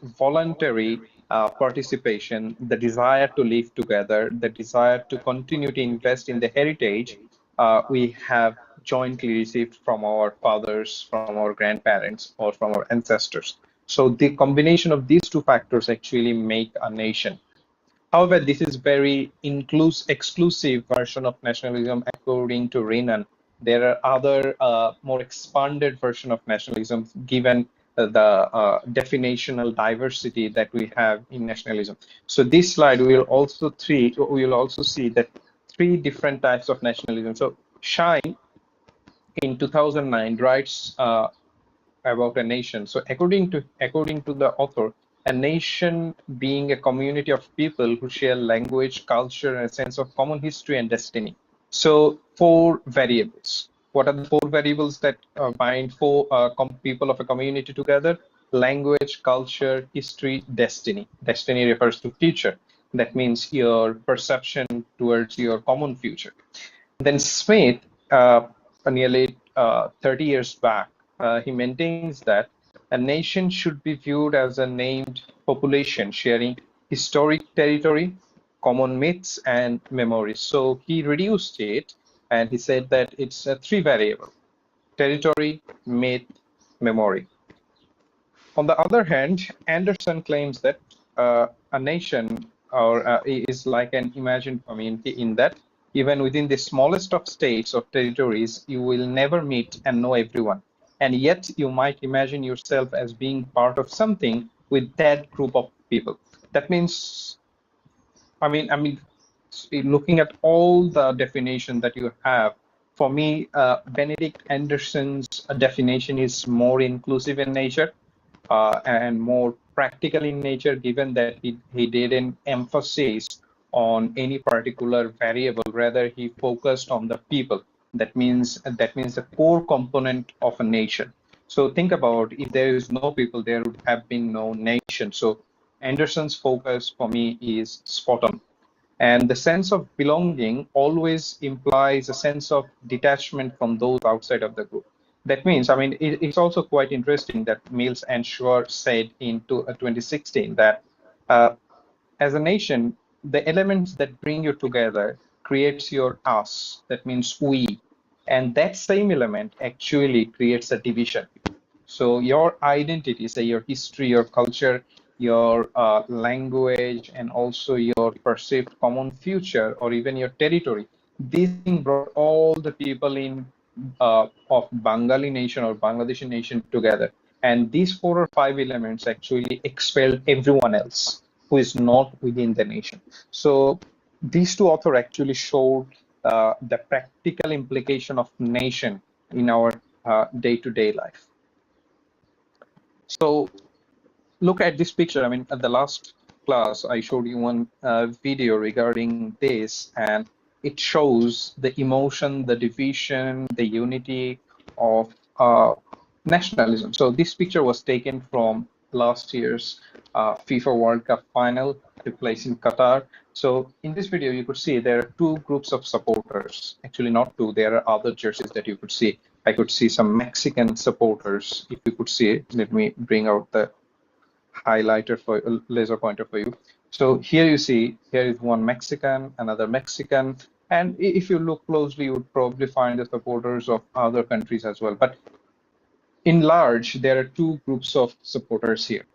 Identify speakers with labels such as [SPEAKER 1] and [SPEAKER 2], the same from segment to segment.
[SPEAKER 1] voluntary participation, the desire to live together, the desire to continue to invest in the heritage we have jointly received from our fathers, from our grandparents, or from our ancestors. So the combination of these two factors actually make a nation. However, this is very exclusive version of nationalism according to Renan. There are other more expanded version of nationalism given the definitional diversity that we have in nationalism. So this slide we will also see that three different types of nationalism. So Shine in 2009 writes about a nation. So according to the author, a nation being a community of people who share language, culture, and a sense of common history and destiny. So four variables. What are the four variables that bind four people of a community together? Language, culture, history, destiny. Destiny refers to future. That means your perception towards your common future. Then Smith, nearly 30 years back, he maintains that a nation should be viewed as a named population sharing historic territory, common myths, and memories. So he reduced it and he said that it's a three variable: territory, myth, memory. On the other hand, Anderson claims that a nation is like an imagined community in that even within the smallest of states or territories, you will never meet and know everyone. And yet you might imagine yourself as being part of something with that group of people. That means, I mean, looking at all the definition that you have, for me, Benedict Anderson's definition is more inclusive in nature and more practical in nature, given that he didn't emphasize on any particular variable. Rather, he focused on the people. That means the core component of a nation. So think about, if there is no people, there would have been no nation. So Anderson's focus for me is spot on. And the sense of belonging always implies a sense of detachment from those outside of the group. That means, I mean, it's also quite interesting that Mills and Schwarr said in 2016 that as a nation, the elements that bring you together creates your us. That means we. And that same element actually creates a division. So your identity, say your history, your culture, your language, and also your perceived common future, or even your territory, this thing brought all the people in of Bengali nation or Bangladeshi nation together. And these four or five elements actually expelled everyone else who is not within the nation. So these two authors actually showed the practical implication of nation in our day-to-day life. So look at this picture. I mean, at the last class, I showed you one video regarding this, and it shows the emotion, the division, the unity of nationalism. So this picture was taken from last year's FIFA World Cup final that took place in Qatar. So in this video, you could see there are two groups of supporters. Actually, not two. There are other jerseys that you could see. I could see some Mexican supporters. If you could see it, let me bring out the highlighter for laser pointer for you. So here you see, here is one Mexican, another Mexican, and if you look closely, you would probably find the supporters of other countries as well. But in large, there are two groups of supporters here.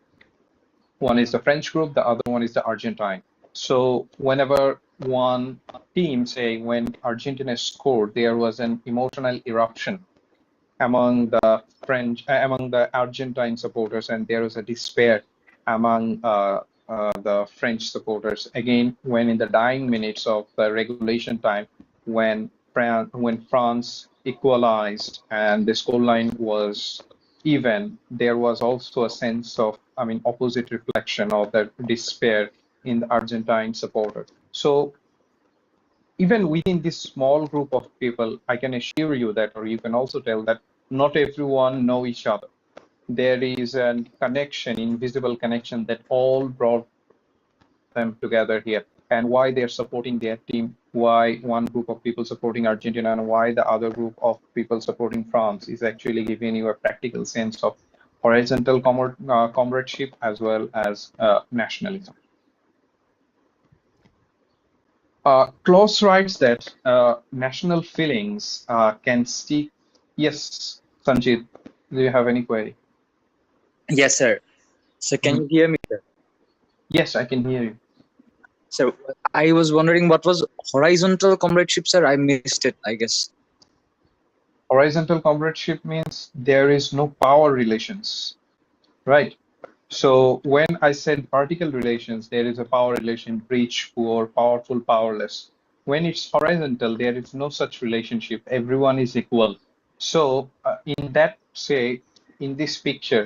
[SPEAKER 1] One is the French group, the other one is the Argentine. So whenever one team, say when Argentina scored, there was an emotional eruption among the Argentine supporters, and there was a despair among the French supporters. Again, when in the dying minutes of the regulation time, when France equalized and the scoreline was even, there was also a sense of, I mean, opposite reflection of the despair in the Argentine supporter. So even within this small group of people, I can assure you that, or you can also tell that not everyone know each other. There is a connection, invisible connection that all brought them together here, and why they're supporting their team, why one group of people supporting Argentina and why the other group of people supporting France is actually giving you a practical sense of horizontal comradeship as well as nationalism. Clause writes that national feelings can stick. Yes, Sanjit, do you have any query?
[SPEAKER 2] Yes, sir. So can
[SPEAKER 1] Mhm.
[SPEAKER 2] you hear me, sir?
[SPEAKER 1] Yes, I can hear you.
[SPEAKER 2] So I was wondering what was horizontal comradeship, sir? I missed it, I guess.
[SPEAKER 1] Horizontal comradeship means there is no power relations, right? So when I said vertical relations, there is a power relation, rich, poor, powerful, powerless. When it's horizontal, there is no such relationship. Everyone is equal. So in that, say, in this picture,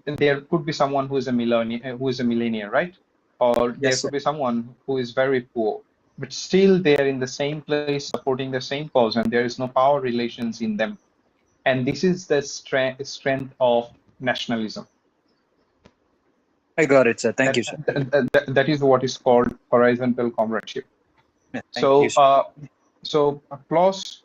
[SPEAKER 1] there could be someone who is a millionaire, right? Or
[SPEAKER 2] Yes,
[SPEAKER 1] there
[SPEAKER 2] sir.
[SPEAKER 1] could be someone who is very poor, but still they're in the same place supporting the same cause, and there is no power relations in them. And this is the strength of nationalism.
[SPEAKER 2] I got it, sir. Thank
[SPEAKER 1] That,
[SPEAKER 2] you, sir.
[SPEAKER 1] that is what is called horizontal comradeship.
[SPEAKER 2] Yeah, thank you,
[SPEAKER 1] So,
[SPEAKER 2] sir.
[SPEAKER 1] Claus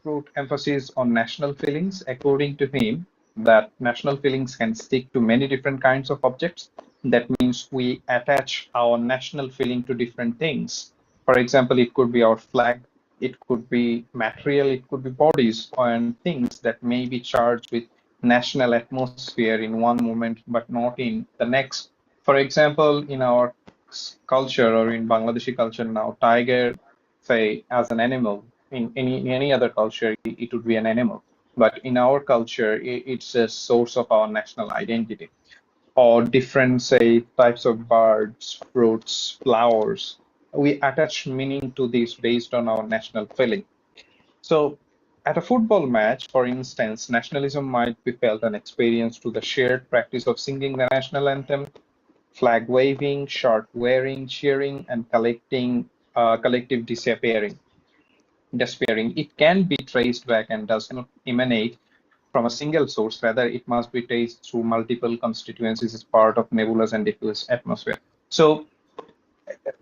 [SPEAKER 1] put emphasis on national feelings. According to him, that national feelings can stick to many different kinds of objects. That means we attach our national feeling to different things. For example, it could be our flag, it could be material, it could be bodies and things that may be charged with national atmosphere in one moment, but not in the next. For example, in our culture or in Bangladeshi culture now, tiger, say, as an animal. In any other culture, it would be an animal. But in our culture, it's a source of our national identity. Or different, say, types of birds, fruits, flowers. We attach meaning to this based on our national feeling. So, at a football match, for instance, nationalism might be felt and experienced through the shared practice of singing the national anthem, flag waving, shirt wearing, cheering, and collective despairing. It can be traced back and does not emanate from a single source. Rather, it must be traced through multiple constituencies as part of nebulous and diffuse atmosphere. So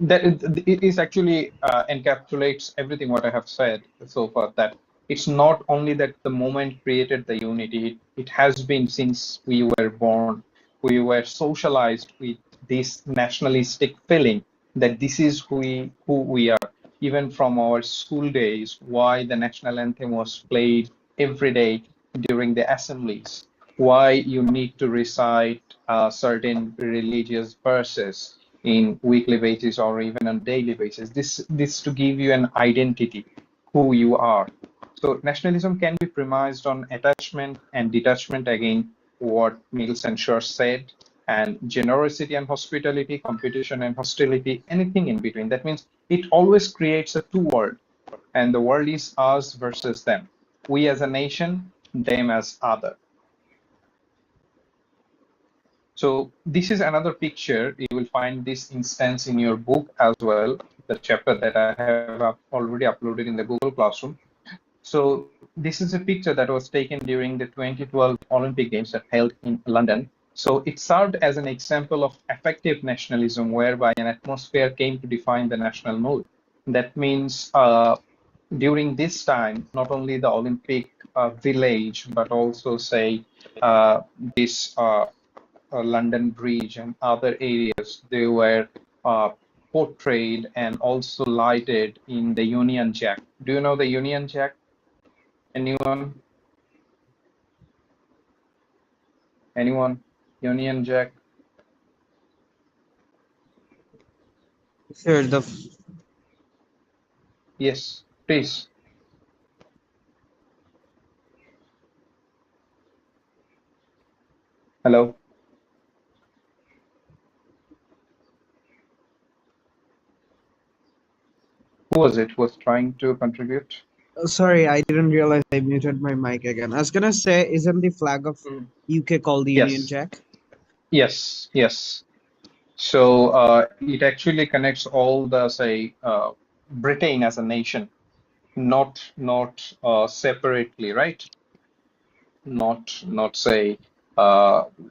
[SPEAKER 1] that it is actually encapsulates everything what I have said so far. That it's not only that the moment created the unity, it has been since we were born. We were socialized with this nationalistic feeling that this is who we are. Even from our school days, why the national anthem was played every day during the assemblies, why you need to recite certain religious verses in weekly basis or even on daily basis. This to give you an identity, who you are. So nationalism can be premised on attachment and detachment, again, what Niels and Schur said, and generosity and hospitality, competition and hostility, anything in between. That means it always creates a two world, and the world is us versus them. We as a nation, them as other. So this is another picture. You will find this instance in your book as well, the chapter that I have already uploaded in the Google Classroom. So this is a picture that was taken during the 2012 Olympic Games that held in London. So it served as an example of effective nationalism, whereby an atmosphere came to define the national mood. That means during this time, not only the Olympic village, but also say uh, this London Bridge and other areas, they were uh, portrayed and also lighted in the Union Jack. Do you know the Union Jack? Anyone? Anyone? Union Jack?
[SPEAKER 3] Sure,
[SPEAKER 1] Yes, please. Hello. Who was it who was trying to contribute?
[SPEAKER 3] sorry, I didn't realize I muted my mic again. I was gonna say, isn't the flag of UK called the Union
[SPEAKER 1] Yes,
[SPEAKER 3] Jack?
[SPEAKER 1] yes. So it actually connects all the, say, Britain as a nation, not separately, right? Not say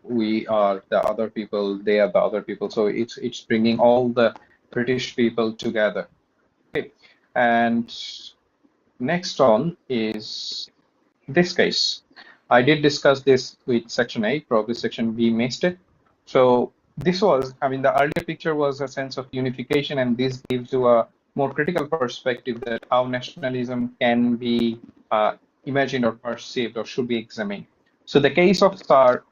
[SPEAKER 1] we are the other people, they are the other people. So it's bringing all the British people together. Okay, and next on is this case. I did discuss this with Section A, probably Section B missed it. So this was, I mean, the earlier picture was a sense of unification, and this gives you a more critical perspective that how nationalism can be imagined or perceived or should be examined. So the case of Sir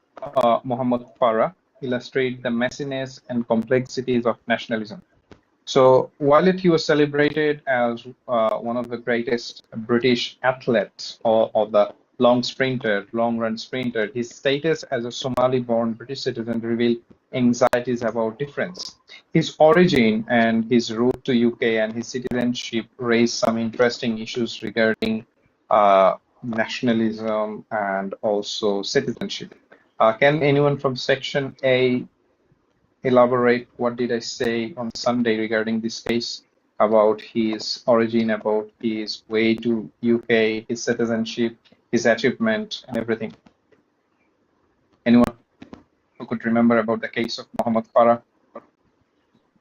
[SPEAKER 1] Muhammad Farah illustrates the messiness and complexities of nationalism. So while he was celebrated as one of the greatest British athletes or the long run sprinter, his status as a Somali-born British citizen revealed anxieties about difference. His origin and his route to UK and his citizenship raised some interesting issues regarding nationalism and also citizenship. Can anyone from Section A elaborate what did I say on Sunday regarding this case about his origin, about his way to UK, his citizenship, his achievement, and everything? Anyone who could remember about the case of Muhammad Farah?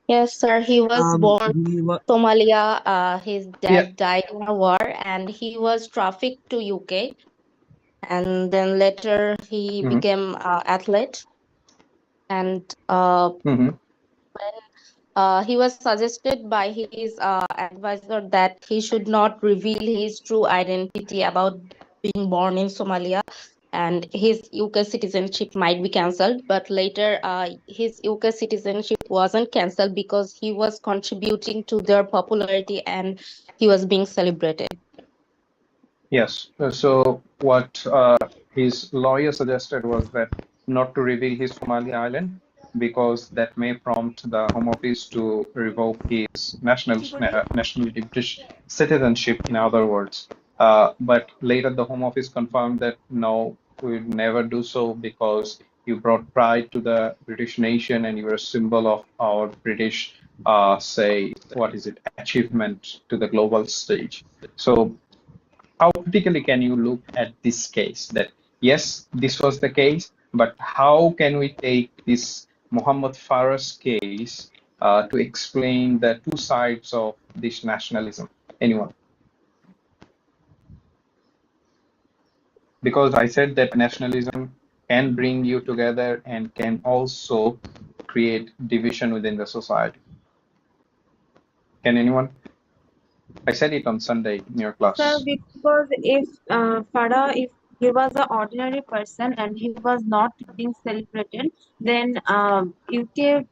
[SPEAKER 4] Yes, sir. He was born
[SPEAKER 3] We were,
[SPEAKER 4] Somalia. His
[SPEAKER 1] Yeah.
[SPEAKER 4] dad died in a war, and he was trafficked to UK. And then later he
[SPEAKER 1] Mhm.
[SPEAKER 4] became athlete. And
[SPEAKER 1] Mhm.
[SPEAKER 4] he was suggested by his advisor that he should not reveal his true identity about being born in Somalia, and his UK citizenship might be cancelled. But later, his UK citizenship wasn't cancelled because he was contributing to their popularity and he was being celebrated.
[SPEAKER 1] Yes. So what his lawyer suggested was that not to reveal his Somali island because that may prompt the Home Office to revoke his nationality, British citizenship, in other words. But later the Home Office confirmed that no, we would never do so because you brought pride to the British nation and you were a symbol of our British, say, what is it, achievement to the global stage. So how critically can you look at this case that yes, this was the case, but how can we take this Muhammad Farah's case to explain the two sides of this nationalism? Anyone? Because I said that nationalism can bring you together and can also create division within the society. Can anyone? I said it on Sunday in your class.
[SPEAKER 5] Sir, because if Farah, if he was an ordinary person and he was not being celebrated, then UK,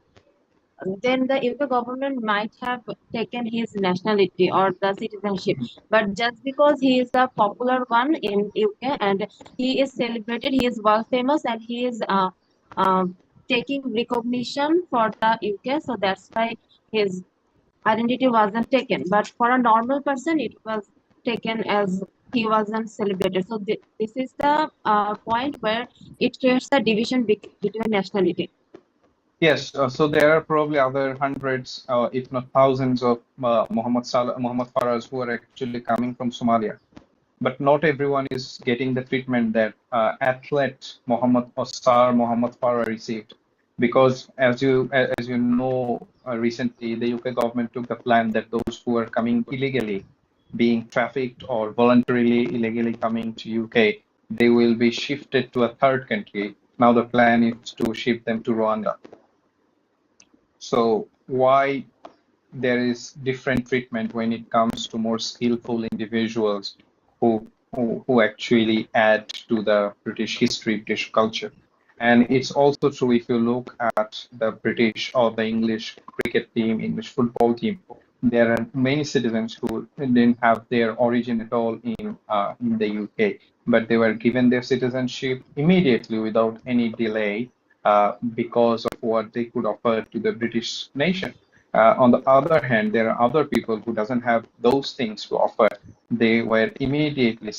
[SPEAKER 5] then the UK government might have taken his nationality or the citizenship. But just because he is a popular one in UK and he is celebrated, he is world famous, and he is taking recognition for the UK, so that's why his identity wasn't taken. But for a normal person, it was taken as he wasn't celebrated. So this is the point where it creates a division between nationality.
[SPEAKER 1] Yes, so there are probably other hundreds, if not thousands, of Muhammad Farahs who are actually coming from Somalia. But not everyone is getting the treatment that athlete Muhammad or star Muhammad Farah received. Because as you know, recently the UK government took the plan that those who are coming illegally, being trafficked or voluntarily illegally coming to UK, they will be shifted to a third country. Now the plan is to ship them to Rwanda. So why there is different treatment when it comes to more skillful individuals who actually add to the British history, British culture. And it's also true if you look at the British or the English cricket team, English football team, there are many citizens who didn't have their origin at all in the UK, but they were given their citizenship immediately without any delay because of what they could offer to the British nation. On the other hand, there are other people who doesn't have those things to offer. They were immediately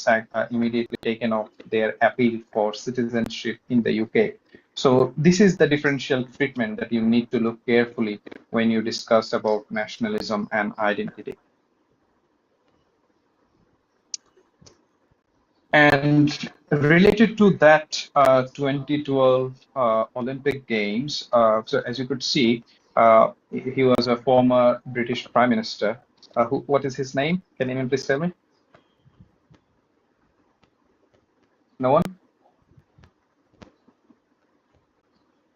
[SPEAKER 1] taken off their appeal for citizenship in the UK. So this is the differential treatment that you need to look carefully when you discuss about nationalism and identity. And related to that 2012 Olympic Games, so as you could see, he was a former British Prime Minister. What is his name? Can anyone please tell me? No one?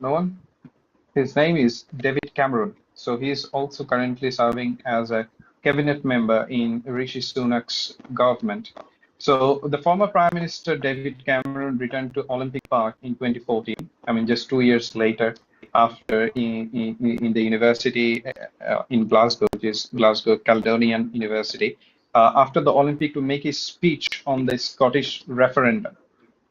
[SPEAKER 1] No one? His name is David Cameron. So he is also currently serving as a cabinet member in Rishi Sunak's government. So the former Prime Minister David Cameron returned to Olympic Park in 2014. I mean, just 2 years later, after in the university in Glasgow, which is Glasgow Caledonian University, after the Olympic to make his speech on the Scottish referendum.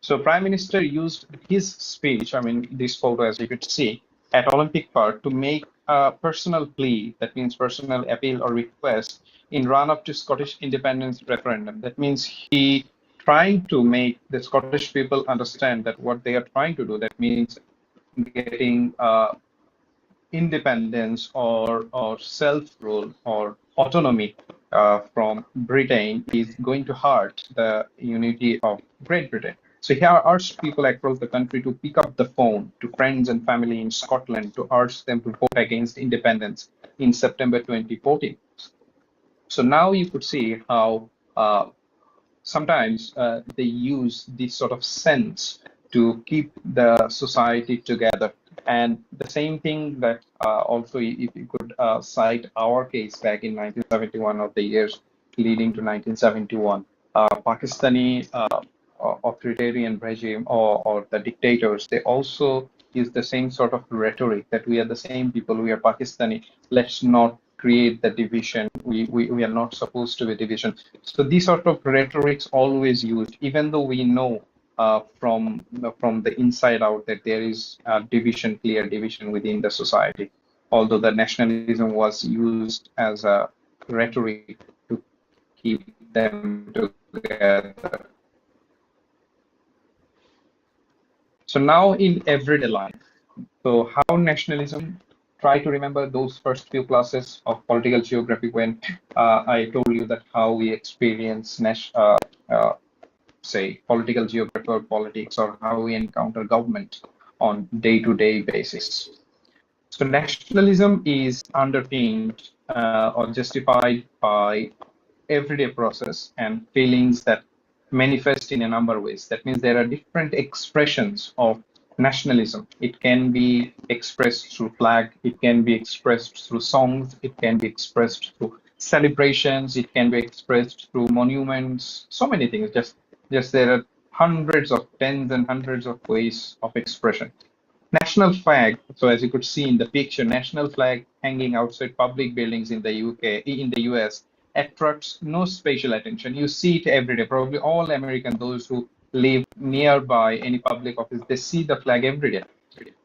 [SPEAKER 1] So Prime Minister used his speech, I mean, this photo, as you could see, at Olympic Park to make a personal plea, that means personal appeal or request, in run-up to Scottish independence referendum. That means he trying to make the Scottish people understand that what they are trying to do, that means getting independence or self-rule or autonomy from Britain is going to hurt the unity of Great Britain. So he urged people across the country to pick up the phone to friends and family in Scotland to urge them to vote against independence in September 2014. So now you could see how sometimes they use this sort of sense to keep the society together. And the same thing that also, if you could cite our case back in 1971 of the years leading to 1971, Pakistani authoritarian regime or the dictators, they also use the same sort of rhetoric that we are the same people, we are Pakistani, let's not create the division, we are not supposed to be division. So these sort of rhetorics always used, even though we know from the inside out that there is a division, clear division within the society, although the nationalism was used as a rhetoric to keep them together. So now in everyday life, so how nationalism, try to remember those first few classes of political geography when I told you that how we experience say political geography or politics, or how we encounter government on day-to-day basis. So nationalism is underpinned or justified by everyday process and feelings that manifest in a number of ways. That means there are different expressions of nationalism. It can be expressed through flag, it can be expressed through songs, it can be expressed through celebrations, it can be expressed through monuments, so many things. Just there are hundreds of tens and hundreds of ways of expression. National flag, so as you could see in the picture, national flag hanging outside public buildings in the UK, in the US, attracts no special attention. You see it every day. Probably all Americans, those who live nearby any public office, they see the flag every day.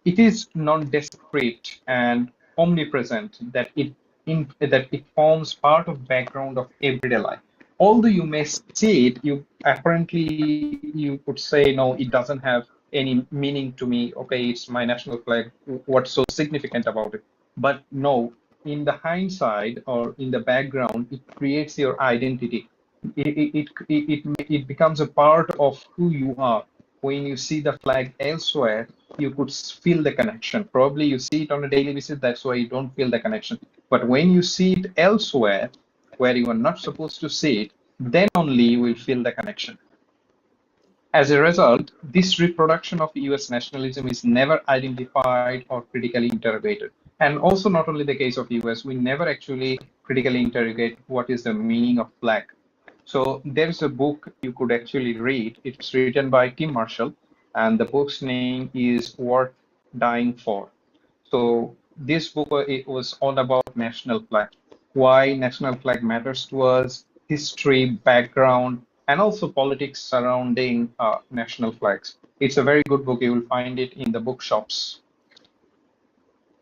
[SPEAKER 1] It is non-desperate and omnipresent that it forms part of background of everyday life. Although you may see it, you could say, no, it doesn't have any meaning to me. Okay, it's my national flag. What's so significant about it? But no, in the hindsight or in the background, it creates your identity. It becomes a part of who you are. When you see the flag elsewhere, you could feel the connection. Probably you see it on a daily basis, that's why you don't feel the connection. But when you see it elsewhere, where you are not supposed to see it, then only you will feel the connection. As a result, this reproduction of US nationalism is never identified or critically interrogated. And also not only the case of US, we never actually critically interrogate what is the meaning of flag. So there's a book you could actually read. It's written by Tim Marshall, and the book's name is Worth Dying For. So this book, it was all about national flag, why national flag matters to us, history, background, and also politics surrounding national flags. It's a very good book. You will find it in the bookshops.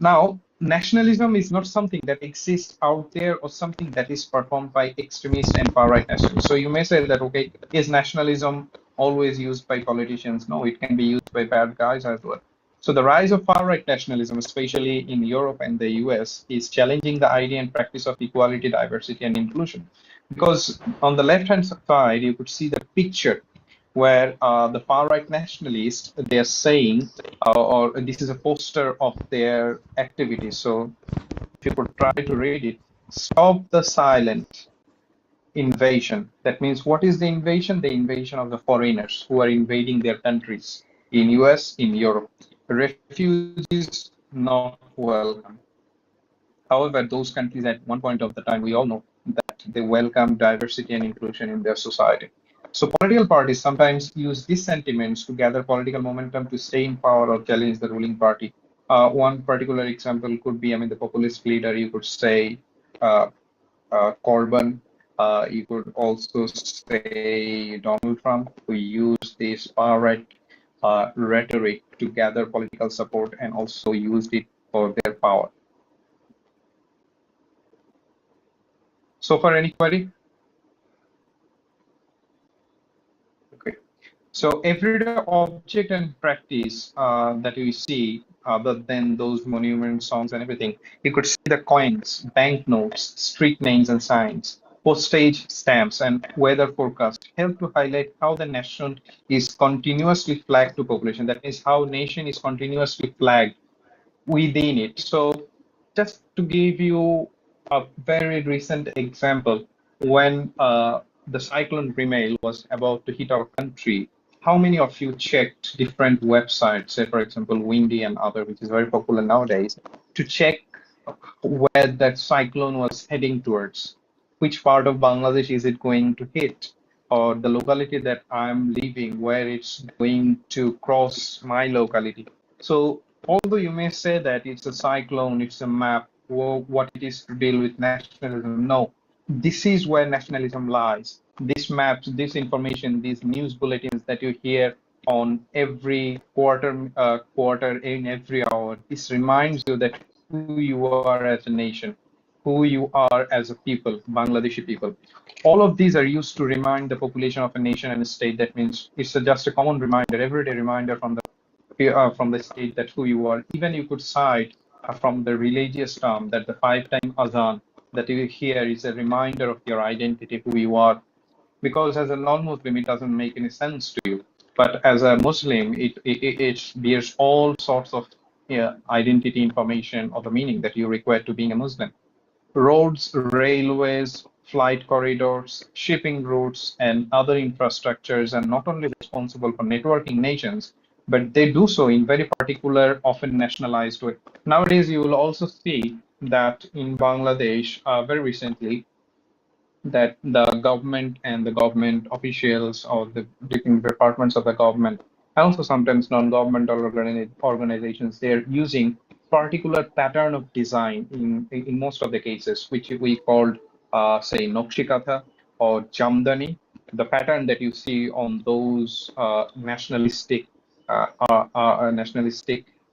[SPEAKER 1] Now, nationalism is not something that exists out there or something that is performed by extremists and far-right nationalists. So you may say that, okay, is nationalism always used by politicians? No, it can be used by bad guys as well. So the rise of far-right nationalism, especially in Europe and the US, is challenging the idea and practice of equality, diversity, and inclusion. Because on the left-hand side, you could see the picture where the far-right nationalists, they are saying, or this is a poster of their activities. So if you could try to read it, stop the silent invasion. That means what is the invasion? The invasion of the foreigners who are invading their countries in US, in Europe. refugees not welcome. However, those countries at one point of the time, we all know that they welcome diversity and inclusion in their society. So political parties sometimes use these sentiments to gather political momentum to stay in power or challenge the ruling party. One particular example could be, I mean, the populist leader, you could say uh, Corbyn. You could also say Donald Trump, who used this far right rhetoric to gather political support and also used it for their power. So far, any query? Okay. So everyday object and practice that we see, other than those monuments, songs, and everything, you could see the coins, banknotes, street names and signs, postage stamps, and weather forecast help to highlight how the nation is continuously flagged to population. That is how nation is continuously flagged within it. So just to give you a very recent example, when the cyclone Remail was about to hit our country, how many of you checked different websites, say for example, Windy and other, which is very popular nowadays, to check where that cyclone was heading towards? Which part of Bangladesh is it going to hit? Or the locality that I'm living, where it's going to cross my locality. So although you may say that it's a cyclone, it's a map, what it is to deal with nationalism, no, this is where nationalism lies. These maps, this information, these news bulletins that you hear on every quarter in every hour, this reminds you that who you are as a nation, who you are as a people, Bangladeshi people. All of these are used to remind the population of a nation and a state. That means it's just a common reminder, everyday reminder from the state that who you are. Even you could cite from the religious term that the 5-time azan that you hear is a reminder of your identity, who you are. Because as a non-Muslim, it doesn't make any sense to you. But as a Muslim, it bears all sorts of identity information or the meaning that you require to being a Muslim. Roads, railways, flight corridors, shipping routes, and other infrastructures are not only responsible for networking nations, but they do so in very particular, often nationalized way. Nowadays, you will also see that in Bangladesh, very recently, that the government and the government officials or the different departments of the government, and also sometimes non-governmental organizations, they're using particular pattern of design in most of the cases, which we called, say, Nokshikatha or Jamdani. The pattern that you see on those nationalistic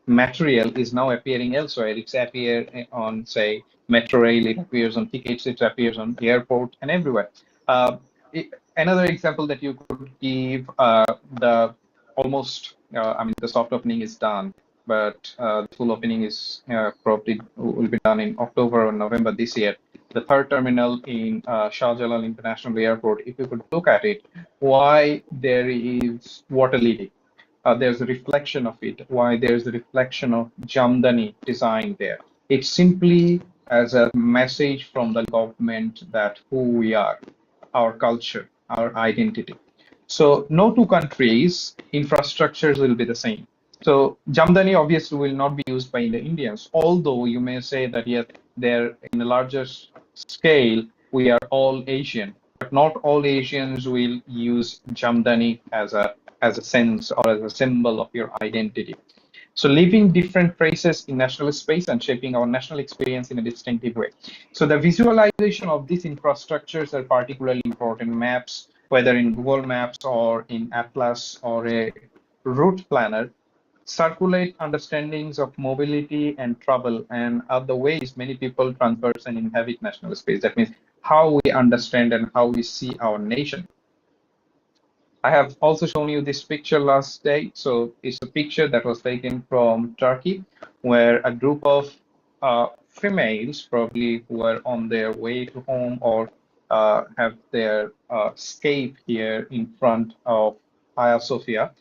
[SPEAKER 1] material is now appearing elsewhere. It's appear on, say, metro rail, it appears on tickets, it appears on the airport and everywhere. Another example that you could give, the almost, I mean, the soft opening is done, but the full opening is probably will be done in October or November this year. The third terminal in Shah Jalal International Airport, if you could look at it, why there is water lily. There's a reflection of it, why there's a reflection of Jamdani design there. It's simply as a message from the government that who we are, our culture, our identity. So no two countries' infrastructures will be the same. So Jamdani obviously will not be used by the Indians, although you may say that yes, they're in a larger scale, we are all Asian, but not all Asians will use Jamdani as a sense or as a symbol of your identity. So leaving different traces in national space and shaping our national experience in a distinctive way. So the visualization of these infrastructures are particularly important. Maps, whether in Google Maps or in Atlas or a route planner, circulate understandings of mobility and travel and other ways many people transverse and inhabit national space. That means how we understand and how we see our nation. I have also shown you this picture last day. So it's a picture that was taken from Turkey, where a group of females, probably who are on their way to home or have their escape here in front of Hagia Sophia.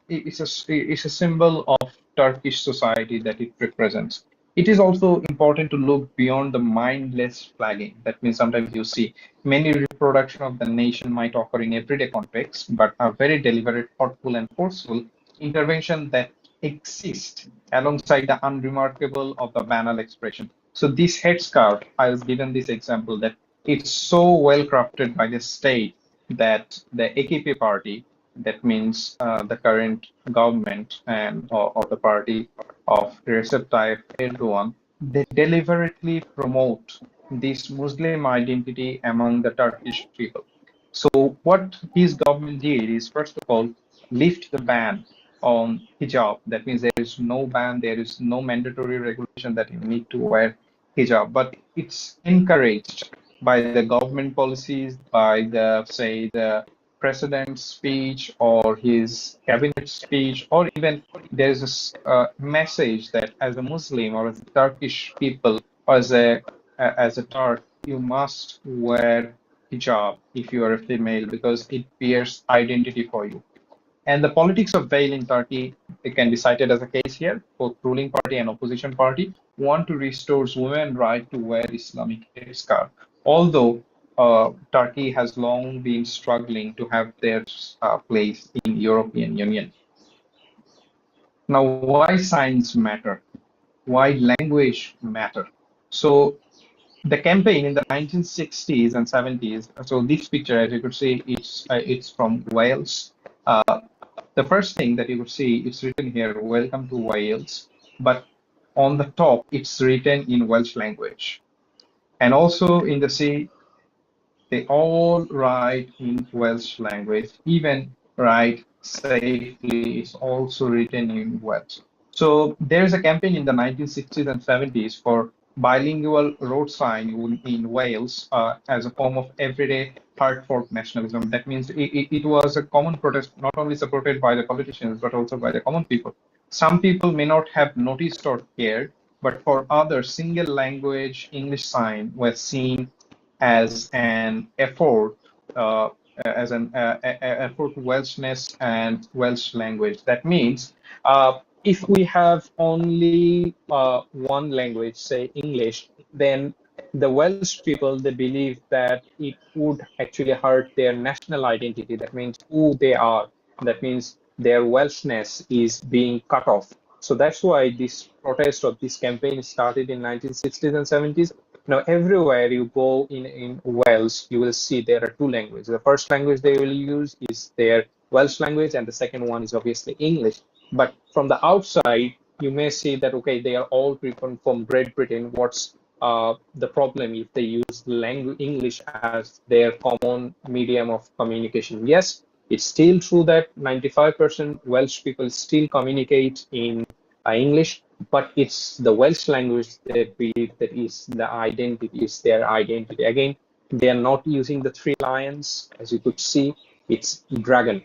[SPEAKER 1] It's a symbol of Turkish society that it represents. It is also important to look beyond the mindless flagging. That means sometimes you see many reproduction of the nation might occur in everyday context, but a very deliberate, thoughtful, and forceful intervention that exist alongside the unremarkable of the banal expression. So this headscarf, I was given this example that it's so well crafted by the state that the AKP party, that means the current government and or the party of Recep Tayyip Erdogan, they deliberately promote this Muslim identity among the Turkish people. So what his government did is, first of all, lift the ban on hijab. That means there is no ban, there is no mandatory regulation that you need to wear hijab, but it's encouraged by the government policies, by the, say, the president's speech or his cabinet speech, or even there's a message that as a Muslim or as a Turkish people or as a Turk, you must wear hijab if you are a female because it bears identity for you. And the politics of veil in Turkey, it can be cited as a case here. Both ruling party and opposition party want to restore women's right to wear Islamic headscarf. Although Turkey has long been struggling to have their place in European Union. Now, why science matter? Why language matter? So the campaign in the 1960s and 70s. So this picture, as you could see, it's from Wales. The first thing that you could see, it's written here, "Welcome to Wales," but on the top, it's written in Welsh language. And also in the sea, they all write in Welsh language, even write safely is also written in Welsh. So there's a campaign in the 1960s and 70s for bilingual road sign in Wales as a form of everyday heartfelt nationalism. That means it was a common protest, not only supported by the politicians, but also by the common people. Some people may not have noticed or cared, but for others, single language English sign was seen as an effort, effort to Welshness and Welsh language. That means if we have only one language, say English, then the Welsh people, they believe that it would actually hurt their national identity. That means who they are. That means their Welshness is being cut off. So that's why this protest or this campaign started in 1960s and 70s. Now, everywhere you go in Wales, you will see there are two languages. The first language they will use is their Welsh language, and the second one is obviously English. But from the outside, you may see that, okay, they are all people from Great Britain. What's the problem if they use English as their common medium of communication? Yes, it's still true that 95% Welsh people still communicate in English, but it's the Welsh language they believe that is the identity, is their identity. Again, they are not using the three lions, as you could see, it's dragon,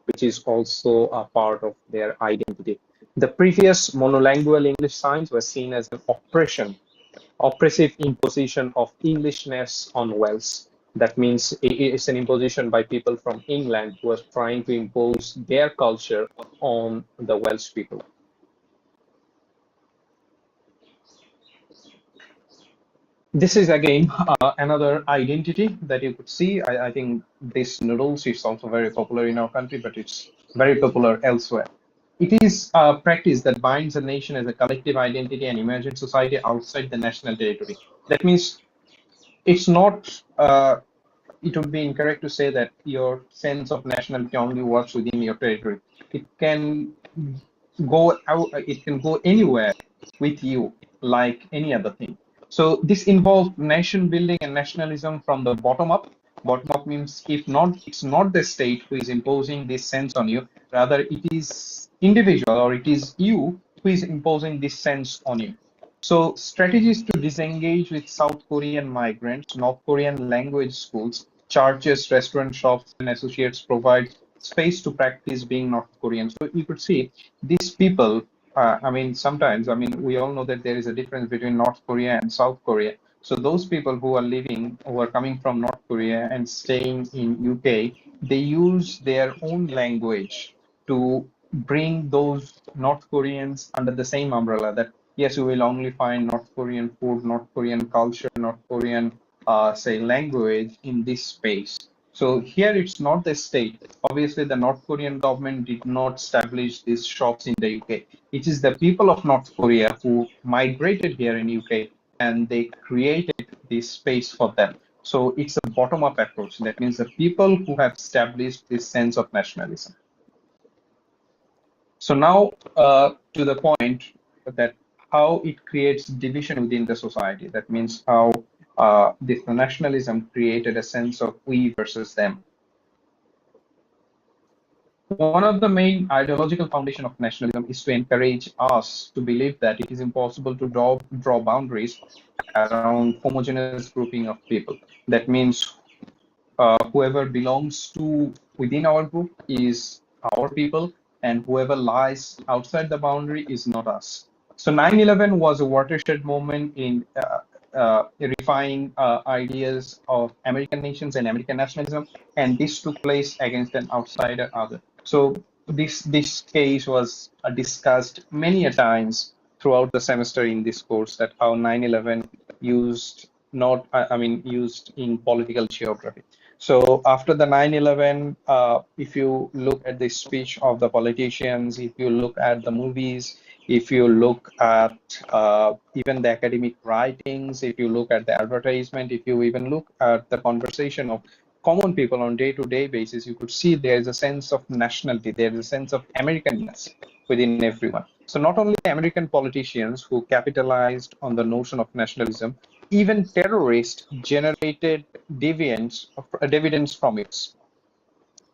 [SPEAKER 1] which is also a part of their identity. The previous monolingual English signs were seen as an oppressive imposition of Englishness on Wales. That means it's an imposition by people from England who are trying to impose their culture on the Welsh people. This is again another identity that you could see. I think this noodles is also very popular in our country, but it's very popular elsewhere. It is a practice that binds a nation as a collective identity and emergent society outside the national territory. That means it's not, it would be incorrect to say that your sense of nationality only works within your territory. It can go out, it can go anywhere with you like any other thing. So this involves nation building and nationalism from the bottom up. Bottom up means it's not the state who is imposing this sense on you, rather it is individual or it is you who is imposing this sense on you. So strategies to disengage with South Korean migrants, North Korean language schools, churches, restaurant shops, and associates provide space to practice being North Korean. So you could see these people, sometimes, we all know that there is a difference between North Korea and South Korea. So those people who are coming from North Korea and staying in UK, they use their own language to bring those North Koreans under the same umbrella that, yes, you will only find North Korean food, North Korean culture, North Korean, say, language in this space. So here it's not the state. Obviously, the North Korean government did not establish these shops in the UK. It is the people of North Korea who migrated here in UK and they created this space for them. So it's a bottom-up approach. That means the people who have established this sense of nationalism. So now to the point that how it creates division within the society. That means how this nationalism created a sense of we versus them. One of the main ideological foundation of nationalism is to encourage us to believe that it is impossible to draw boundaries around homogeneous grouping of people. That means whoever belongs to within our group is our people, and whoever lies outside the boundary is not us. So 9/11 was a watershed moment in refining ideas of American nations and American nationalism, and this took place against an outsider other. So this case was discussed many a times throughout the semester in this course, that how 9/11 used not I mean used in political geography. So after the 9/11, if you look at the speech of the politicians, if you look at the movies, if you look at even the academic writings, if you look at the advertisement, if you even look at the conversation of common people on day-to-day basis, you could see there is a sense of nationality, there is a sense of Americanness within everyone. So not only American politicians who capitalized on the notion of nationalism, even terrorists generated dividends from it.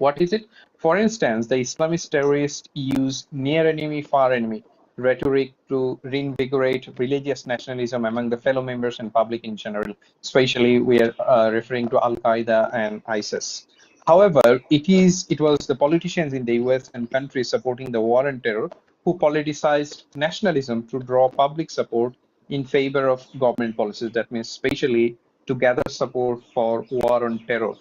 [SPEAKER 1] What is it? For instance, the Islamist terrorists use near enemy, far enemy rhetoric to reinvigorate religious nationalism among the fellow members and public in general. Especially, we are referring to Al Qaeda and ISIS. However, it was the politicians in the US and countries supporting the war on terror who politicized nationalism to draw public support in favor of government policies. That means, especially to gather support for war on terror.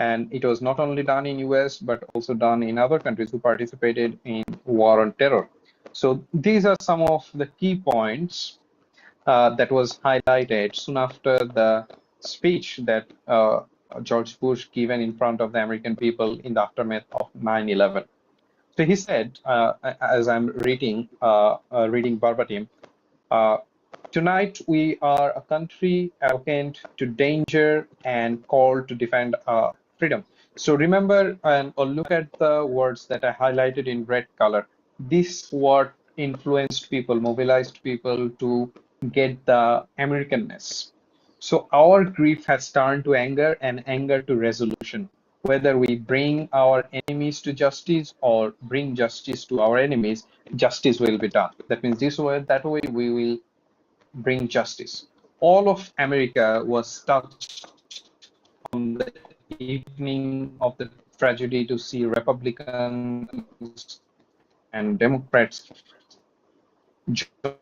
[SPEAKER 1] And it was not only done in US, but also done in other countries who participated in war on terror. So these are some of the key points that was highlighted soon after the speech that George Bush given in front of the American people in the aftermath of 9/11. So he said, as I'm reading verbatim, uh, tonight we are a country awakened to danger and called to defend our freedom. So remember or look at the words that I highlighted in red color. This what influenced people, mobilized people to get the Americanness. So our grief has turned to anger and anger to resolution. Whether we bring our enemies to justice or bring justice to our enemies, justice will be done. That means this way, that way we will bring justice. All of America was touched on the evening of the tragedy to see Republicans and Democrats join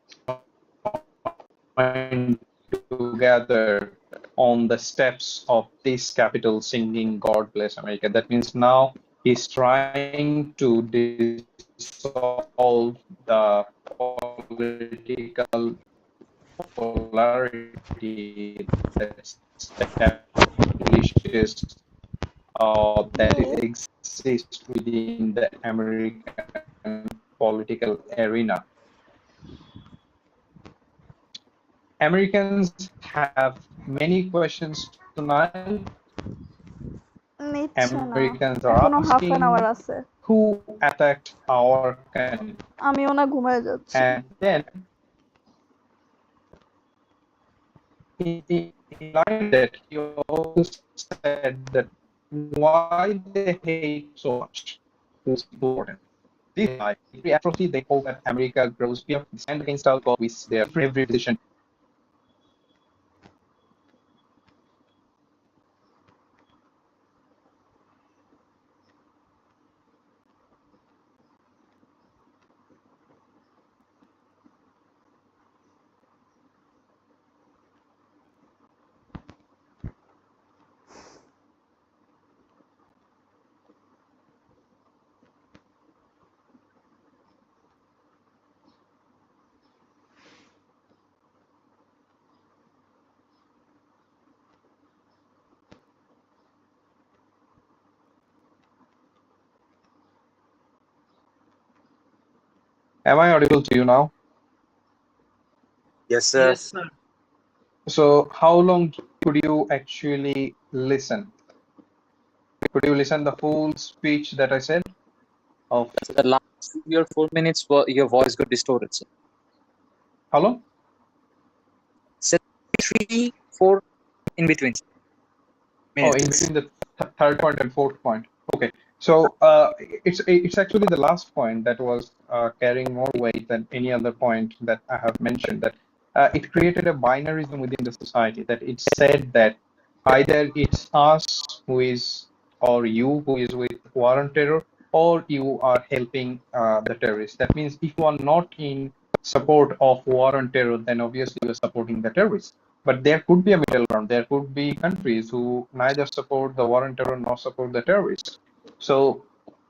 [SPEAKER 1] together on the steps of this Capitol singing God Bless America. That means now he's trying to dissolve the political polarity that establishes that exists within the American political arena. Americans have many questions tonight.
[SPEAKER 6] নিচ্ছে না
[SPEAKER 1] Americans are
[SPEAKER 6] এখনো half an hour
[SPEAKER 1] asking
[SPEAKER 6] আছে
[SPEAKER 1] who attacked our country.
[SPEAKER 6] আমিও না ঘুমায় যাচ্ছি
[SPEAKER 1] And then in line that he also said that why they hate so much is important. This every atrocity they hope that America grows. We have to stand against our God with their every decision. Am I audible to you now?
[SPEAKER 2] Yes, sir.
[SPEAKER 3] Yes, sir.
[SPEAKER 1] So how long could you actually listen? Could you listen the full speech that I said? Of
[SPEAKER 2] The last 3 or 4 minutes, your voice got distorted, sir.
[SPEAKER 1] how long?
[SPEAKER 2] Said 3, 4 in between
[SPEAKER 1] Oh, in
[SPEAKER 2] minutes.
[SPEAKER 1] between the third point and fourth point. Okay. So it's actually the last point that was carrying more weight than any other point that I have mentioned. That it created a binarism within the society. That it said that either it's us who is or you who is with war on terror, or you are helping the terrorists. That means if you are not in support of war on terror, then obviously you are supporting the terrorists. But there could be a middle ground. There could be countries who neither support the war on terror nor support the terrorists. So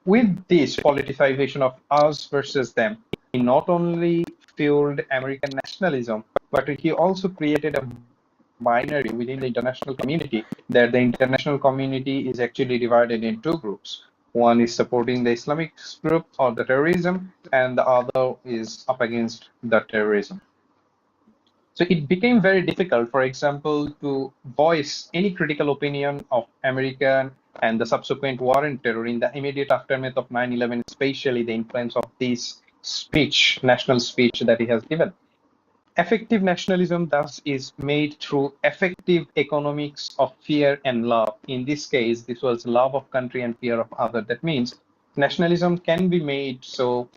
[SPEAKER 1] with this politicization of us versus them, he not only fueled American nationalism, but he also created a binary within the international community, that the international community is actually divided in two groups. One is supporting the Islamic group or the terrorism, and the other is up against the terrorism. So it became very difficult, for example, to voice any critical opinion of American and the subsequent war on terror in the immediate aftermath of 9/11, especially the influence of this speech, national speech that he has given. Effective nationalism thus is made through effective economics of fear and love. In this case, this was love of country and fear of other. That means nationalism can be made so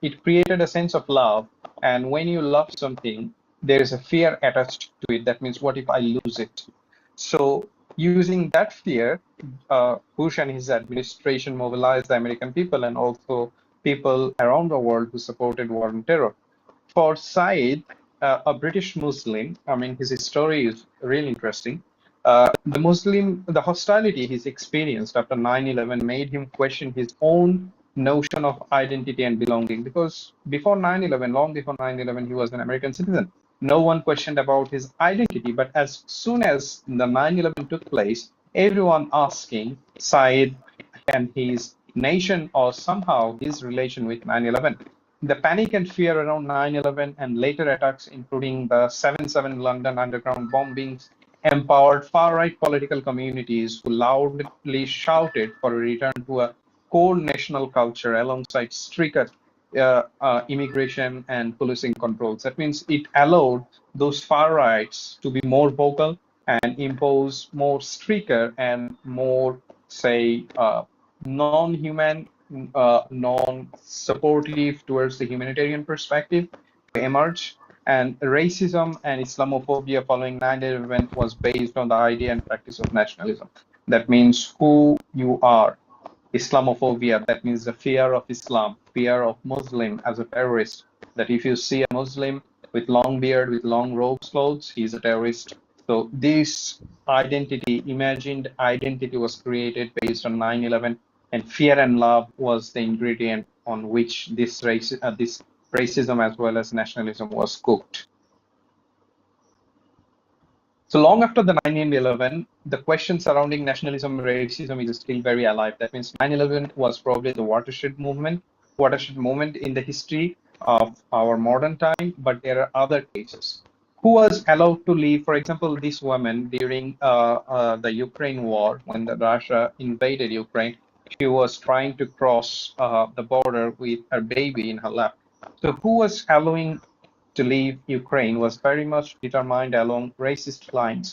[SPEAKER 1] it created a sense of love, and when you love something, there is a fear attached to it. That means, what if I lose it? So using that fear, Bush and his administration mobilized the American people and also people around the world who supported war on terror. For Said, a British Muslim, I mean, his story is really interesting. The hostility he's experienced after 9/11 made him question his own notion of identity and belonging. Because before 9/11, long before 9/11, he was an American citizen. No one questioned about his identity. But as soon as the 9/11 took place, everyone asking Said and his nation or somehow his relation with 9/11. The panic and fear around 9/11 and later attacks, including the 7/7 London underground bombings, empowered far-right political communities who loudly shouted for a return to a core national culture alongside stricter immigration and policing controls. That means it allowed those far-rights to be more vocal and impose more stricter and more, say, non-human, non-supportive towards the humanitarian perspective to emerge. And racism and Islamophobia following 9/11 was based on the idea and practice of nationalism. That means who you are. Islamophobia, that means the fear of Islam, fear of Muslim as a terrorist, that if you see a Muslim with long beard, with long robes clothes, he's a terrorist. So this identity, imagined identity, was created based on 9/11, and fear and love was the ingredient on which this racism as well as nationalism was cooked. So long after the 9/11, the question surrounding nationalism and racism is still very alive. That means 9/11 was probably the watershed moment in the history of our modern time, but there are other cases. Who was allowed to leave? For example, this woman during the Ukraine war, when the Russia invaded Ukraine, she was trying to cross the border with her baby in her lap. So who was allowing to leave Ukraine was very much determined along racist lines.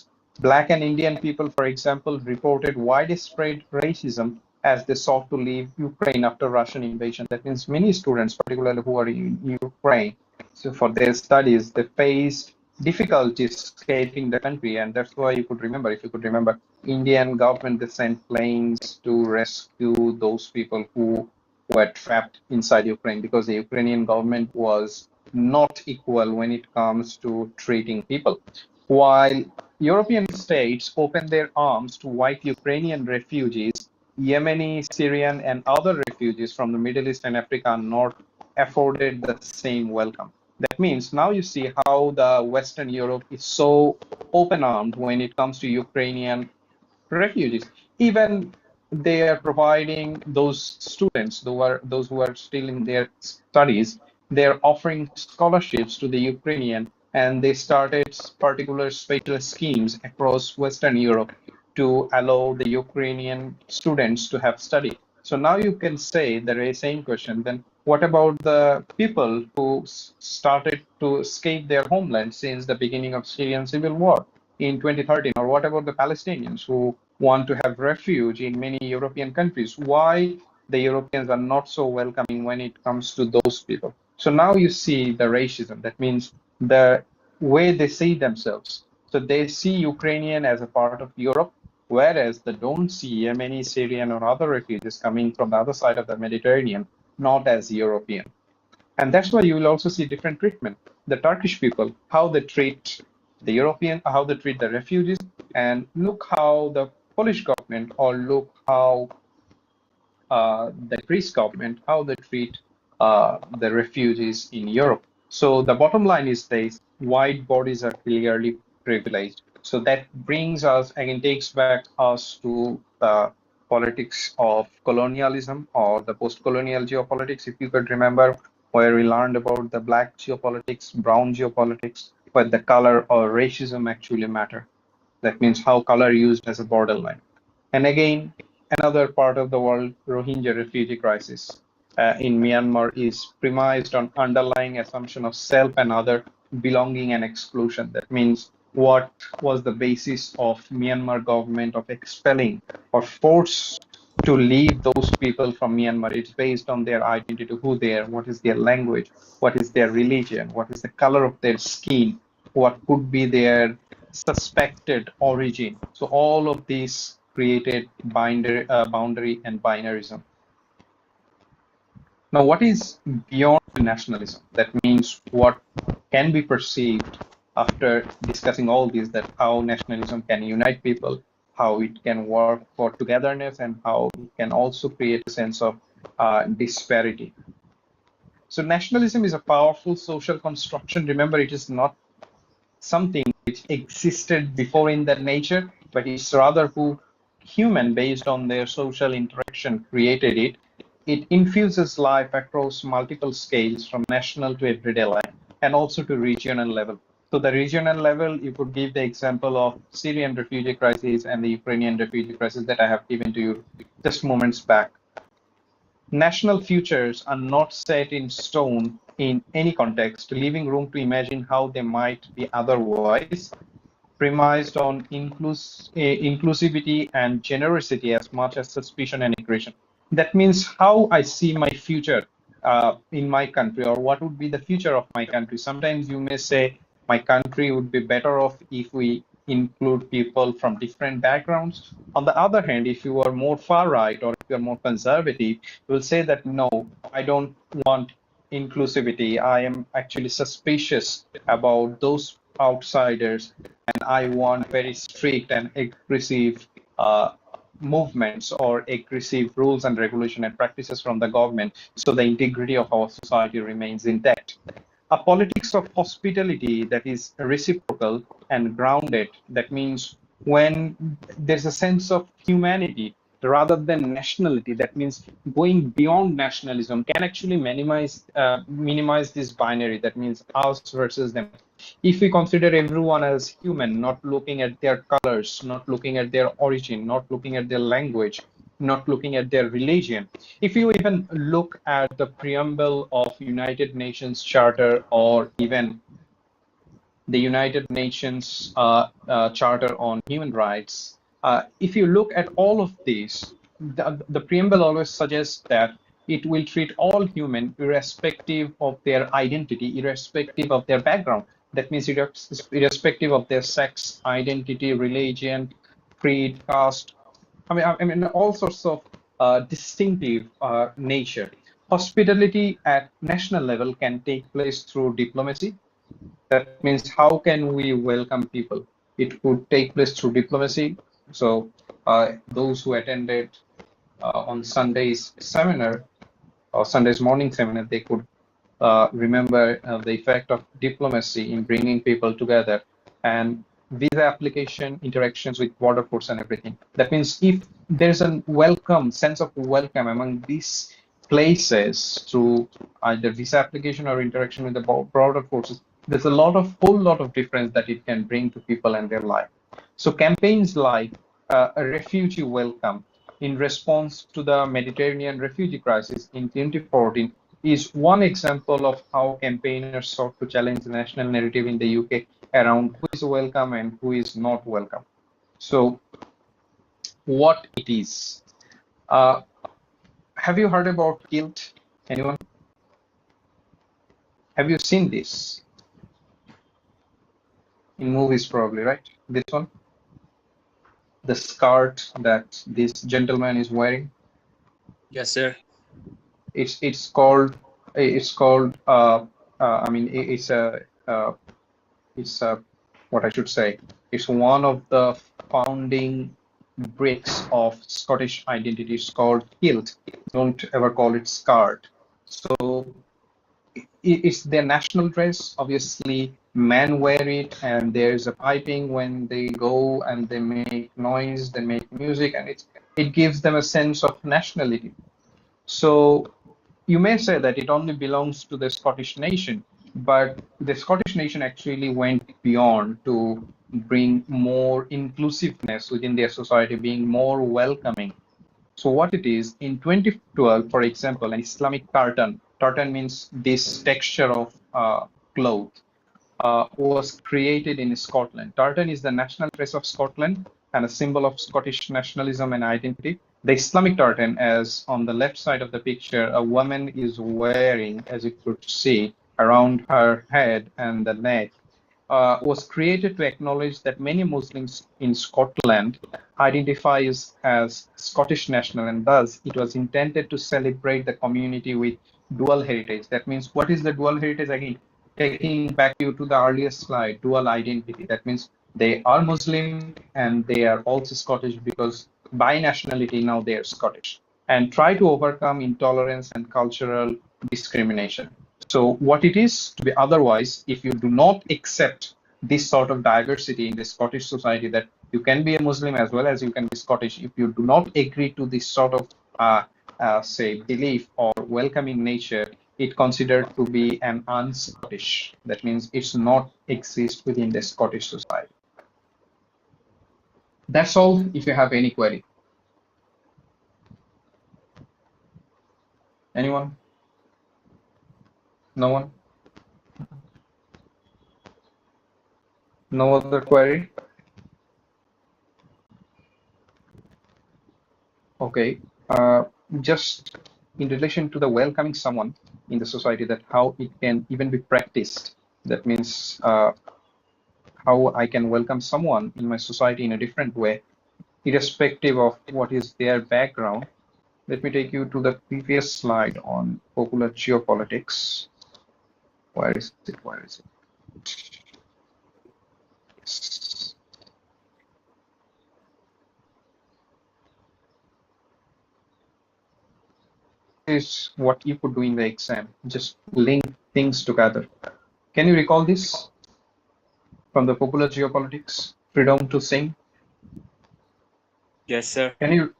[SPEAKER 1] Black and Indian people, for example, reported widespread racism as they sought to leave Ukraine after Russian invasion. That means many students, particularly who are in Ukraine, so for their studies, they faced difficulties escaping the country, and that's why you could remember, if you could remember, Indian government, they sent planes to rescue those people who were trapped inside Ukraine, because the Ukrainian government was not equal when it comes to treating people. While European states opened their arms to white Ukrainian refugees, Yemeni, Syrian, and other refugees from the Middle East and Africa are not afforded the same welcome. That means now you see how the Western Europe is so open-armed when it comes to Ukrainian refugees. Even they are providing those students, those who are still in their studies, they're offering scholarships to the Ukrainian, and they started particular special schemes across Western Europe to allow the Ukrainian students to have study. So now you can say the same question, then what about the people who started to escape their homeland since the beginning of Syrian civil war in 2013? Or what about the Palestinians who want to have refuge in many European countries? Why the Europeans are not so welcoming when it comes to those people? So now you see the racism. That means the way they see themselves. So they see Ukrainian as a part of Europe, whereas they don't see Yemeni, Syrian, or other refugees coming from the other side of the Mediterranean, not as European. And that's why you will also see different treatment. The Turkish people, how they treat the European, how they treat the refugees, and look how the Polish government, or look how the Greece government, how they treat the refugees in Europe. So the bottom line is this: white bodies are clearly privileged. So that brings us, again, takes back us to the politics of colonialism or the post-colonial geopolitics. If you could remember, where we learned about the black geopolitics, brown geopolitics, but the color or racism actually matter. That means how color used as a borderline. And again, another part of the world, Rohingya refugee crisis in Myanmar is premised on underlying assumption of self and other belonging and exclusion. That means what was the basis of Myanmar government of expelling or force to leave those people from Myanmar? It's based on their identity, who they are, what is their language, what is their religion, what is the color of their skin, what could be their suspected origin. So all of these created boundary and binarism. Now, what is beyond nationalism? That means what can be perceived after discussing all this, that how nationalism can unite people, how it can work for togetherness, and how it can also create a sense of disparity. So nationalism is a powerful social construction. Remember, it is not something which existed before in their nature, but it's rather who human, based on their social interaction, created it. It infuses life across multiple scales, from national to everyday life, and also to regional level. So the regional level, you could give the example of Syrian refugee crisis and the Ukrainian refugee crisis that I have given to you just moments back. National futures are not set in stone in any context, leaving room to imagine how they might be otherwise, premised on inclusivity and generosity as much as suspicion and aggression. That means how I see my future in my country, or what would be the future of my country. Sometimes you may say, my country would be better off if we include people from different backgrounds. On the other hand, if you are more far right or if you are more conservative, you will say that no, I don't want inclusivity. I am actually suspicious about those outsiders, and I want very strict and aggressive movements or aggressive rules and regulation and practices from the government, so the integrity of our society remains intact. A politics of hospitality that is reciprocal and grounded. That means when there's a sense of humanity rather than nationality, that means going beyond nationalism can actually minimize this binary. That means us versus them. If we consider everyone as human, not looking at their colors, not looking at their origin, not looking at their language, not looking at their religion. If you even look at the preamble of United Nations Charter, or even the United Nations Charter on Human Rights, if you look at all of these, the preamble always suggests that it will treat all human irrespective of their identity, irrespective of their background. That means irrespective of their sex, identity, religion, creed, caste, I mean, all sorts of distinctive nature. Hospitality at national level can take place through diplomacy. That means how can we welcome people? It could take place through diplomacy. So those who attended on Sunday's seminar or Sunday's morning seminar, they could remember the effect of diplomacy in bringing people together, and visa application, interactions with border force and everything. That means if there's a welcome, sense of welcome among these places through either visa application or interaction with the broader forces, there's a whole lot of difference that it can bring to people and their life. So campaigns like a refugee welcome in response to the Mediterranean refugee crisis in 2014 is one example of how campaigners sought to challenge the national narrative in the UK around who is welcome and who is not welcome. So what it is. Have you heard about kilt? Anyone? Have you seen this? In movies probably, right? This one? The skirt that this gentleman is wearing?
[SPEAKER 2] Yes, sir.
[SPEAKER 1] It's called I mean it's what I should say, it's one of the founding bricks of Scottish identity. It's called kilt. Don't ever call it skirt. So it's their national dress. Obviously, men wear it, and there's a piping when they go and they make noise, they make music, and it gives them a sense of nationality. So you may say that it only belongs to the Scottish nation, but the Scottish nation actually went beyond to bring more inclusiveness within their society, being more welcoming. So what it is, in 2012, for example, an Islamic tartan means this texture of cloth, was created in Scotland. Tartan is the national dress of Scotland and a symbol of Scottish nationalism and identity. The Islamic tartan, as on the left side of the picture, a woman is wearing, as you could see, around her head and the neck, was created to acknowledge that many Muslims in Scotland identify as Scottish national, and thus it was intended to celebrate the community with dual heritage. That means, what is the dual heritage? Again, taking back you to the earlier slide, dual identity. That means they are Muslim and they are also Scottish, because by nationality now they are Scottish, and try to overcome intolerance and cultural discrimination. So what it is to be otherwise, if you do not accept this sort of diversity in the Scottish society, that you can be a Muslim as well as you can be Scottish, if you do not agree to this sort of say belief or welcoming nature, it considered to be an un-Scottish. That means it's not exist within the Scottish society. That's all. If you have any query. Anyone? No one? No other query? Okay. Just in relation to the welcoming someone in the society, that how it can even be practiced. That means how I can welcome someone in my society in a different way, irrespective of what is their background. Let me take you to the previous slide on popular geopolitics. Where is it? Where is it? Yes. Is what you could do in the exam. Just link things together. Can you recall this from the popular geopolitics? Freedom to sing.
[SPEAKER 2] Yes, sir.
[SPEAKER 1] Can you?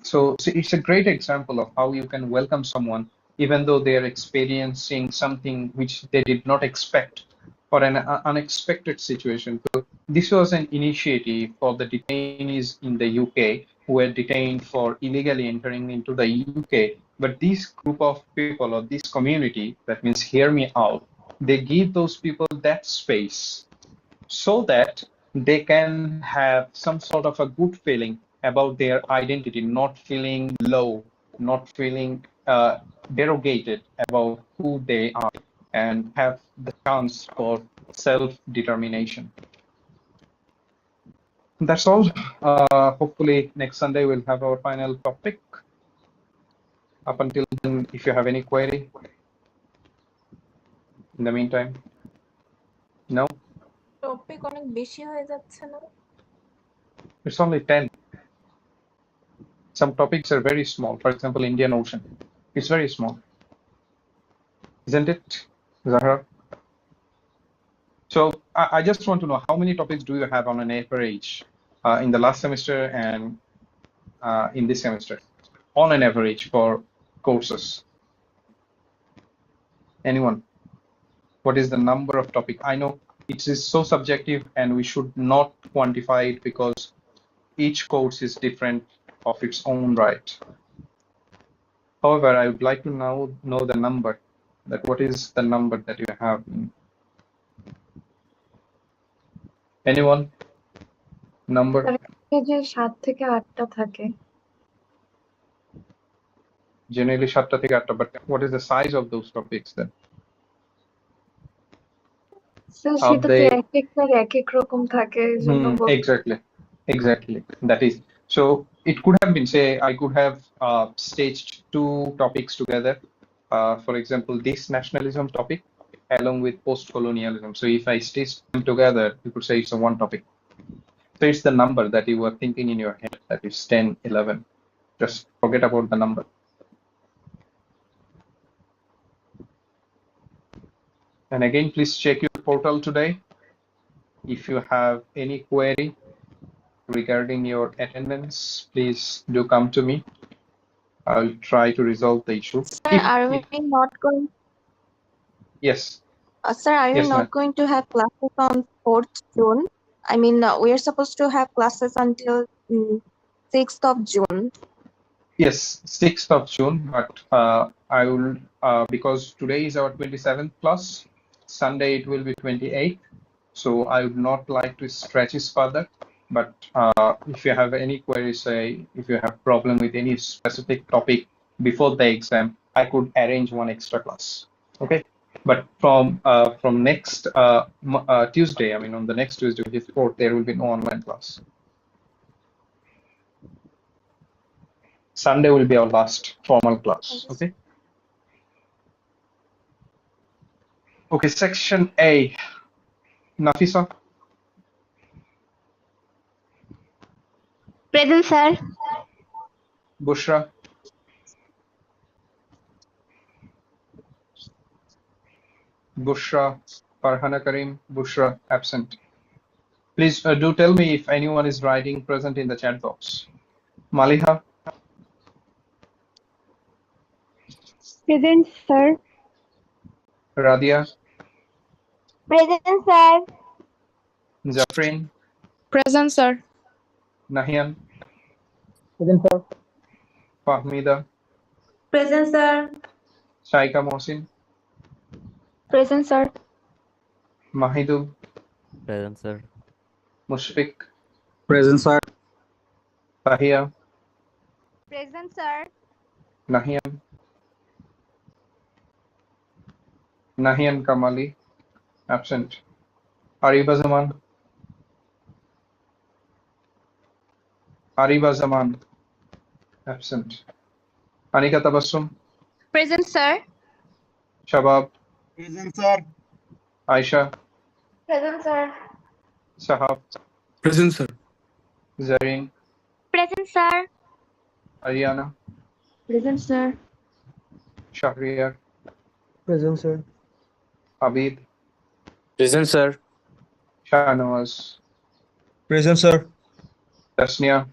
[SPEAKER 1] So it's a great example of how you can welcome someone even though they are experiencing something which they did not expect, or an unexpected situation. So this was an initiative for the detainees in the UK who were detained for illegally entering into the UK. But this group of people, or this community, that means hear me out, they give those people that space so that they can have some sort of a good feeling about their identity, not feeling low, not feeling derogated about who they are, and have the chance for self-determination. That's all. Hopefully next Sunday we'll have our final topic. Up until then, if you have any query in the meantime. No?
[SPEAKER 7] Topic অনেক বেশি হয়ে যাচ্ছে না?
[SPEAKER 1] It's only 10. Some topics are very small. For example, Indian Ocean. It's very small. Isn't it, Zahra? So I just want to know, how many topics do you have on an average in the last semester and in this semester, on an average for courses? Anyone? What is the number of topic? I know it is so subjective and we should not quantify it because each course is different of its own right. However, I would like to now know the number, that what is the number that you have. Anyone? Number?
[SPEAKER 7] যে 7 থেকে 8টা থাকে।
[SPEAKER 1] Generally 7টা থেকে 8টা, but what is the size of those topics then?
[SPEAKER 7] Sir
[SPEAKER 1] How
[SPEAKER 7] সেটা তো
[SPEAKER 1] they
[SPEAKER 7] এক-একটার এক-এক রকম থাকে এজন্য
[SPEAKER 1] exactly that is, so it could have been, say I could have staged 2 topics together, for example this nationalism topic along with post-colonialism. So if I stitch them together, you could say it's a one topic. So it's the number that you were thinking in your head, that is 10, 11. Just forget about the number. And again, please check your portal today. If you have any query regarding your attendance, please do come to me. I'll try to resolve the issue.
[SPEAKER 8] Sir, are we not going?
[SPEAKER 1] Yes.
[SPEAKER 8] Sir, are you
[SPEAKER 1] Yes,
[SPEAKER 8] not
[SPEAKER 1] ma'am.
[SPEAKER 8] going to have classes on 4th June? I mean, we are supposed to have classes until 6th of June.
[SPEAKER 1] Yes, 6th of June, but I will, because today is our 27th class, Sunday it will be 28th. So I would not like to stretch this further, but if you have any queries, say if you have problem with any specific topic before the exam, I could arrange one extra class. Okay, but from next Tuesday, I mean on the next Tuesday, which is 4th, there will be no online class. Sunday will be our last formal class. Okay. Okay, section A. Nafisa.
[SPEAKER 8] Present, sir.
[SPEAKER 1] Bushra. Bushra. Farhana Karim. Bushra absent. Please do tell me if anyone is writing present in the chat box. Maliha.
[SPEAKER 8] Present, sir.
[SPEAKER 1] Radia.
[SPEAKER 8] Present, sir.
[SPEAKER 1] Zafrin.
[SPEAKER 6] Present, sir.
[SPEAKER 1] Nahian.
[SPEAKER 2] Present, sir.
[SPEAKER 1] Fahmida.
[SPEAKER 5] Present, sir.
[SPEAKER 1] Shaika Mohsin.
[SPEAKER 8] Present, sir.
[SPEAKER 1] Mahidub.
[SPEAKER 9] Present, sir.
[SPEAKER 1] Mushfiq.
[SPEAKER 2] Present, sir.
[SPEAKER 1] Tahia.
[SPEAKER 8] Present, sir.
[SPEAKER 1] Nahian. Nahian Kamali. Absent. Ariba Zaman. Ariba Zaman. Absent. Anika Tabassum.
[SPEAKER 8] Present, sir.
[SPEAKER 1] Shabab.
[SPEAKER 3] Present, sir.
[SPEAKER 1] Aisha.
[SPEAKER 8] Present, sir.
[SPEAKER 1] Sahab.
[SPEAKER 2] Present, sir.
[SPEAKER 1] Zareen.
[SPEAKER 8] Present, sir.
[SPEAKER 1] Ariana.
[SPEAKER 8] Present, sir.
[SPEAKER 1] Shahriar.
[SPEAKER 2] Present, sir.
[SPEAKER 1] Abid.
[SPEAKER 2] Present, sir.
[SPEAKER 1] Shahnawaz.
[SPEAKER 2] Present, sir.
[SPEAKER 1] Tasnia.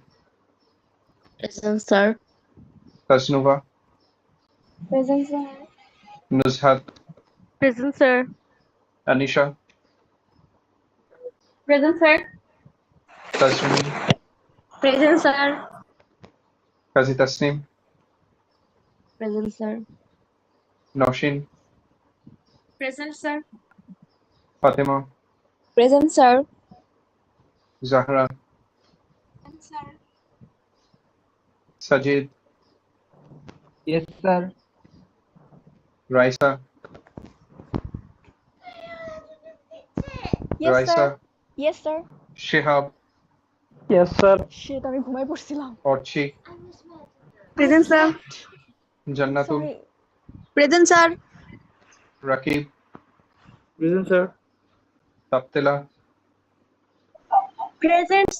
[SPEAKER 4] Present, sir.
[SPEAKER 1] Tasnuva.
[SPEAKER 8] Present, sir.
[SPEAKER 1] Nuzhat.
[SPEAKER 8] Present, sir.
[SPEAKER 1] Anisha.
[SPEAKER 8] Present, sir.
[SPEAKER 1] Tasmin.
[SPEAKER 8] Present, sir.
[SPEAKER 1] Kazi Tasnim.
[SPEAKER 8] Present, sir.
[SPEAKER 1] Noshin.
[SPEAKER 5] Present, sir.
[SPEAKER 1] Fatima.
[SPEAKER 8] Present, sir.
[SPEAKER 1] Zahra.
[SPEAKER 8] Present, sir.
[SPEAKER 1] Sajid.
[SPEAKER 2] Yes, sir.
[SPEAKER 1] Raisa.
[SPEAKER 6] Yes,
[SPEAKER 1] Raisa.
[SPEAKER 6] sir. Yes, sir.
[SPEAKER 1] Shihab.
[SPEAKER 2] Yes, sir.
[SPEAKER 6] Shit, আমি ঘুমায় পড়ছিলাম।
[SPEAKER 1] Orchi.
[SPEAKER 8] Present, sir.
[SPEAKER 1] Jannatul.
[SPEAKER 6] Sorry.
[SPEAKER 8] Present, sir.
[SPEAKER 1] Rakib.
[SPEAKER 2] Present, sir.
[SPEAKER 1] Taptila.
[SPEAKER 8] Present,